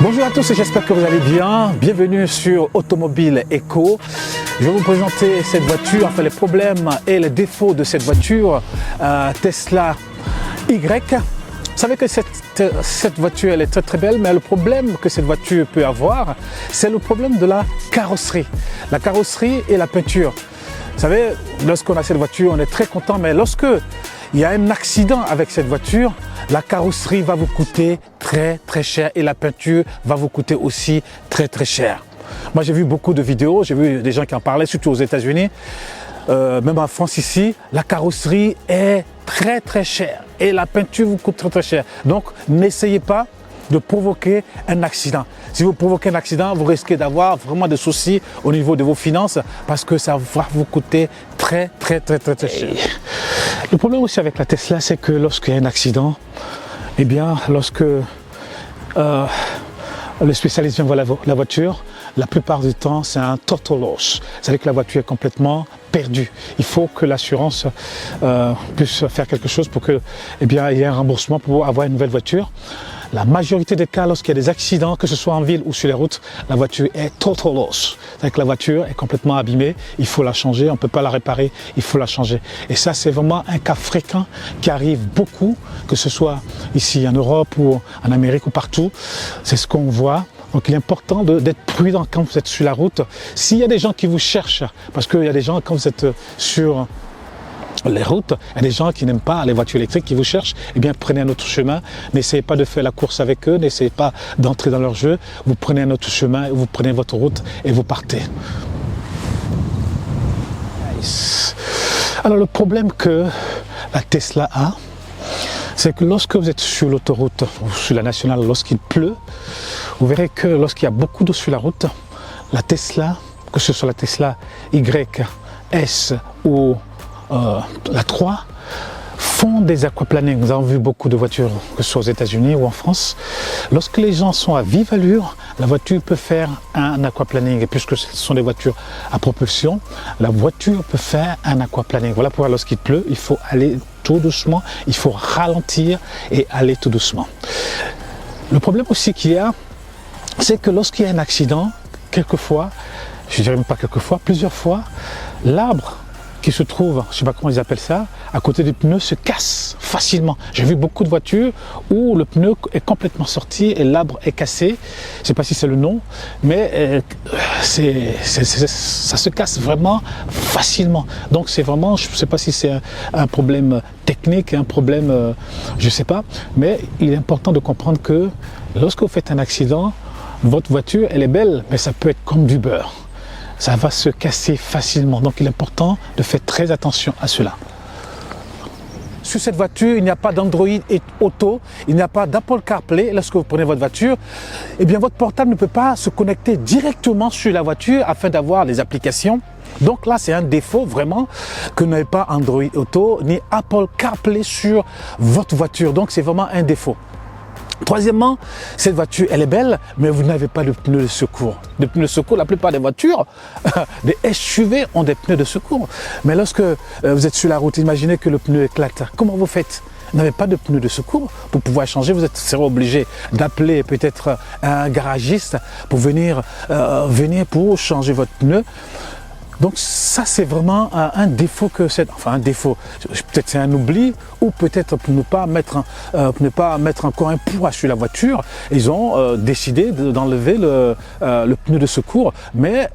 Bonjour à tous et j'espère que vous allez bien. Bienvenue sur Automobile Eco. Je vais vous présenter cette voiture, enfin les problèmes et les défauts de cette voiture Tesla Y. Vous savez que cette voiture elle est très belle, mais le problème que cette voiture peut avoir, c'est le problème de la carrosserie. La carrosserie et la peinture. Vous savez, lorsqu'on a cette voiture, on est très content, mais lorsque il y a un accident avec cette voiture, la carrosserie va vous coûter très cher et la peinture va vous coûter aussi très cher. Moi j'ai vu beaucoup de vidéos, j'ai vu des gens qui en parlaient, surtout aux États-Unis, même en France ici, la carrosserie est très chère et la peinture vous coûte très cher. Donc n'essayez pas de provoquer un accident. Si vous provoquez un accident, vous risquez d'avoir vraiment des soucis au niveau de vos finances parce que ça va vous coûter très cher. Le problème aussi avec la Tesla, c'est que lorsqu'il y a un accident, eh bien, lorsque le spécialiste vient voir la voiture, la plupart du temps, c'est un total loss. C'est-à-dire que la voiture est complètement perdue. Il faut que l'assurance puisse faire quelque chose pour que, eh bien, il y ait un remboursement pour avoir une nouvelle voiture. La majorité des cas, lorsqu'il y a des accidents, que ce soit en ville ou sur les routes, la voiture est total loss. C'est-à-dire que la voiture est complètement abîmée, il faut la changer, on ne peut pas la réparer, il faut la changer. Et ça, c'est vraiment un cas fréquent qui arrive beaucoup, que ce soit ici en Europe ou en Amérique ou partout. C'est ce qu'on voit. Donc il est important d'être prudent quand vous êtes sur la route. S'il y a des gens qui vous cherchent, parce qu'il y a des gens quand vous êtes sur les routes, il y a des gens qui n'aiment pas les voitures électriques qui vous cherchent, eh bien prenez un autre chemin, n'essayez pas de faire la course avec eux, n'essayez pas d'entrer dans leur jeu, vous prenez un autre chemin, vous prenez votre route et vous partez. Alors le problème que la Tesla a, c'est que lorsque vous êtes sur l'autoroute ou sur la nationale, lorsqu'il pleut, vous verrez que lorsqu'il y a beaucoup d'eau sur la route, la Tesla, que ce soit la Tesla Y, S ou la 3, font des aquaplanings. Nous avons vu beaucoup de voitures, que ce soit aux États-Unis ou en France. Lorsque les gens sont à vive allure, la voiture peut faire un aquaplaning. Et puisque ce sont des voitures à propulsion, la voiture peut faire un aquaplaning. Voilà pourquoi lorsqu'il pleut, il faut aller tout doucement, il faut ralentir et aller tout doucement. Le problème aussi qu'il y a, c'est que lorsqu'il y a un accident, quelquefois, je dirais même pas quelquefois, plusieurs fois, l'arbre qui se trouve, je ne sais pas comment ils appellent ça, à côté du pneu se casse facilement. J'ai vu beaucoup de voitures où le pneu est complètement sorti et l'arbre est cassé. Je ne sais pas si c'est le nom, mais ça se casse vraiment facilement. Donc c'est vraiment, je ne sais pas si c'est un problème technique, un problème, je ne sais pas, mais il est important de comprendre que lorsque vous faites un accident, votre voiture, elle est belle, mais ça peut être comme du beurre. Ça va se casser facilement. Donc il est important de faire très attention à cela. Sur cette voiture, il n'y a pas d'Android Auto, il n'y a pas d'Apple CarPlay. Lorsque vous prenez votre voiture, eh bien votre portable ne peut pas se connecter directement sur la voiture afin d'avoir les applications. Donc là, c'est un défaut vraiment que vous n'avez pas Android Auto ni Apple CarPlay sur votre voiture. Donc c'est vraiment un défaut. Troisièmement, cette voiture, elle est belle, mais vous n'avez pas de pneus de secours. De pneus de secours, la plupart des voitures, des SUV ont des pneus de secours. Mais lorsque vous êtes sur la route, imaginez que le pneu éclate. Comment vous faites? Vous n'avez pas de pneus de secours pour pouvoir changer. Vous serez obligé d'appeler peut-être un garagiste pour venir pour changer votre pneu. Donc ça c'est vraiment un défaut que c'est, enfin un défaut, peut-être c'est un oubli ou peut-être pour ne pas mettre encore un poids sur la voiture, ils ont décidé d'enlever le pneu de secours, mais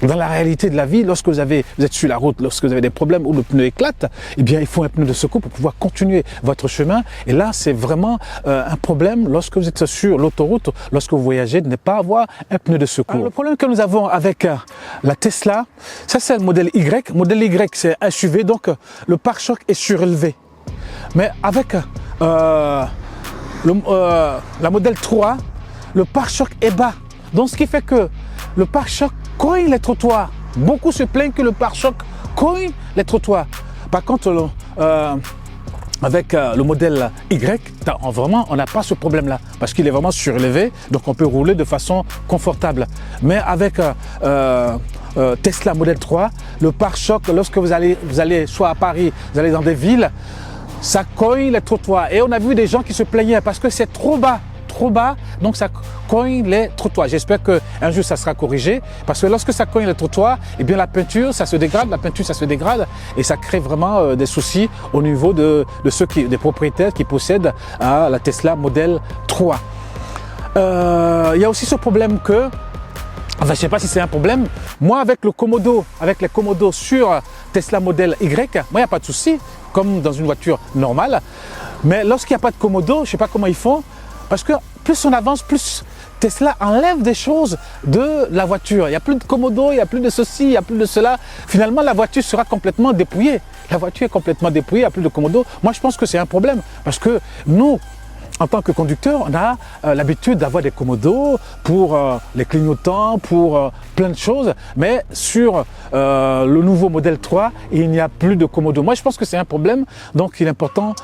dans la réalité de la vie, lorsque vous êtes sur la route, lorsque vous avez des problèmes où le pneu éclate, eh bien, il faut un pneu de secours pour pouvoir continuer votre chemin. Et là, c'est vraiment un problème lorsque vous êtes sur l'autoroute, lorsque vous voyagez, de ne pas avoir un pneu de secours. Alors, le problème que nous avons avec la Tesla, ça c'est le modèle Y. Le modèle Y, c'est un SUV, donc le pare-choc est surélevé. Mais avec la modèle 3, le pare-choc est bas. Donc, ce qui fait que le pare-choc cogne les trottoirs. Beaucoup se plaignent que le pare-choc cogne les trottoirs. Par contre, avec le modèle Y, vraiment, on n'a pas ce problème-là parce qu'il est vraiment surélevé, donc on peut rouler de façon confortable. Mais avec Tesla Model 3, le pare-choc, lorsque vous allez soit à Paris, vous allez dans des villes, ça cogne les trottoirs. Et on a vu des gens qui se plaignaient parce que c'est trop bas. trop bas, donc ça cogne les trottoirs. J'espère qu'un jour ça sera corrigé, parce que lorsque ça cogne les trottoirs, eh bien la peinture ça se dégrade, et ça crée vraiment des soucis au niveau de des propriétaires qui possèdent la Tesla Model 3. Il y a aussi ce problème que, enfin, je ne sais pas si c'est un problème, moi avec les Komodo sur Tesla Model Y, moi il n'y a pas de souci, comme dans une voiture normale, mais lorsqu'il n'y a pas de Komodo, je ne sais pas comment ils font, parce que plus on avance, plus Tesla enlève des choses de la voiture. Il n'y a plus de Komodo, il n'y a plus de ceci, il n'y a plus de cela. Finalement, la voiture sera complètement dépouillée. La voiture est complètement dépouillée, il n'y a plus de Komodo. Moi, je pense que c'est un problème, parce que nous, en tant que conducteur, on a l'habitude d'avoir des Komodo pour les clignotants, pour plein de choses. Mais sur le nouveau modèle 3, il n'y a plus de Komodo. Moi, je pense que c'est un problème, donc il est important.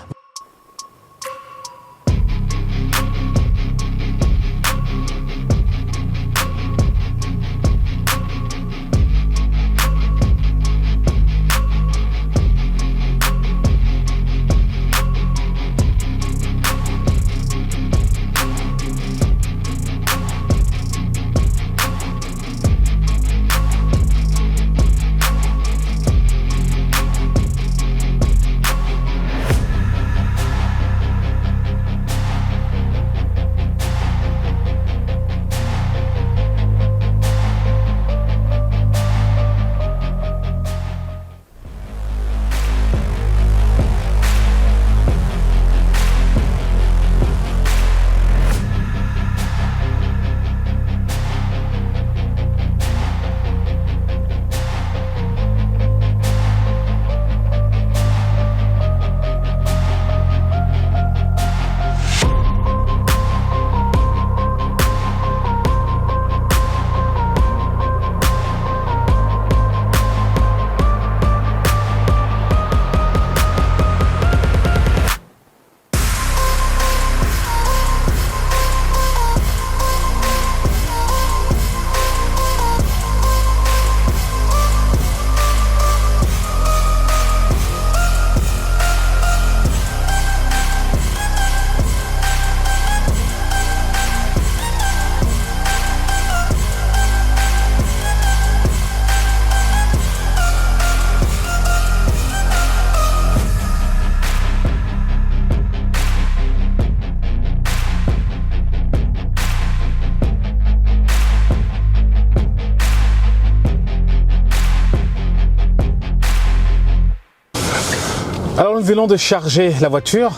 Alors nous venons de charger la voiture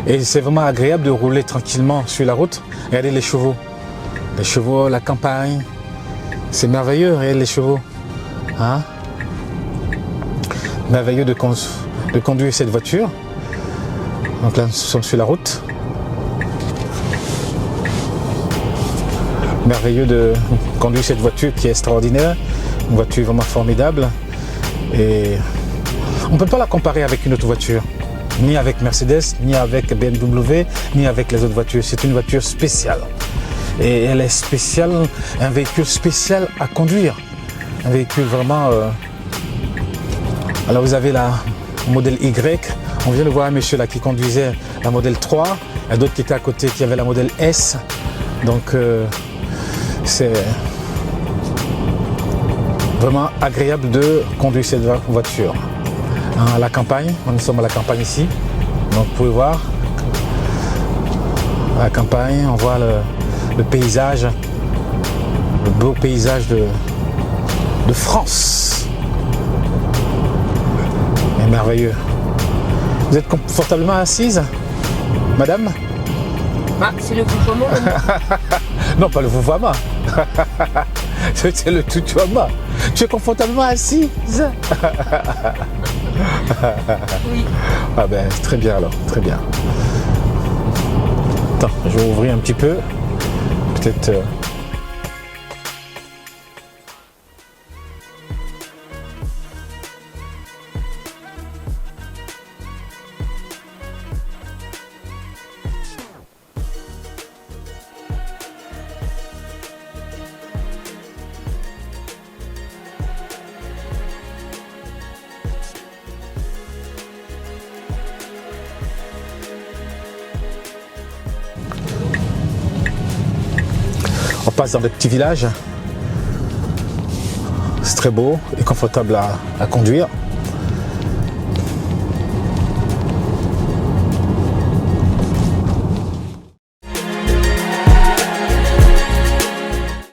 et c'est vraiment agréable de rouler tranquillement sur la route. Regardez les chevaux, la campagne, c'est merveilleux, regardez les chevaux. Hein? Merveilleux de conduire cette voiture. Donc là nous sommes sur la route. Merveilleux de conduire cette voiture qui est extraordinaire, une voiture vraiment formidable. Et on ne peut pas la comparer avec une autre voiture, ni avec Mercedes, ni avec BMW, ni avec les autres voitures. C'est une voiture spéciale. Et elle est spéciale, un véhicule spécial à conduire. Un véhicule vraiment... Alors vous avez la modèle Y. On vient de voir un monsieur là qui conduisait la modèle 3. Il y a d'autres qui étaient à côté qui avaient la modèle S. Donc c'est vraiment agréable de conduire cette voiture. À la campagne, nous sommes à la campagne ici, donc vous pouvez voir à la campagne, on voit le paysage, le beau paysage de France. C'est merveilleux. Vous êtes confortablement assise, madame? Ah, c'est le vouvoiement. Non, pas le vouvoiement. C'est le tutoiement. Tu es confortablement assise? Oui. Ah ben très bien alors, très bien. Attends, je vais ouvrir un petit peu. Peut-être... passe dans le petit village. C'est très beau et confortable à conduire.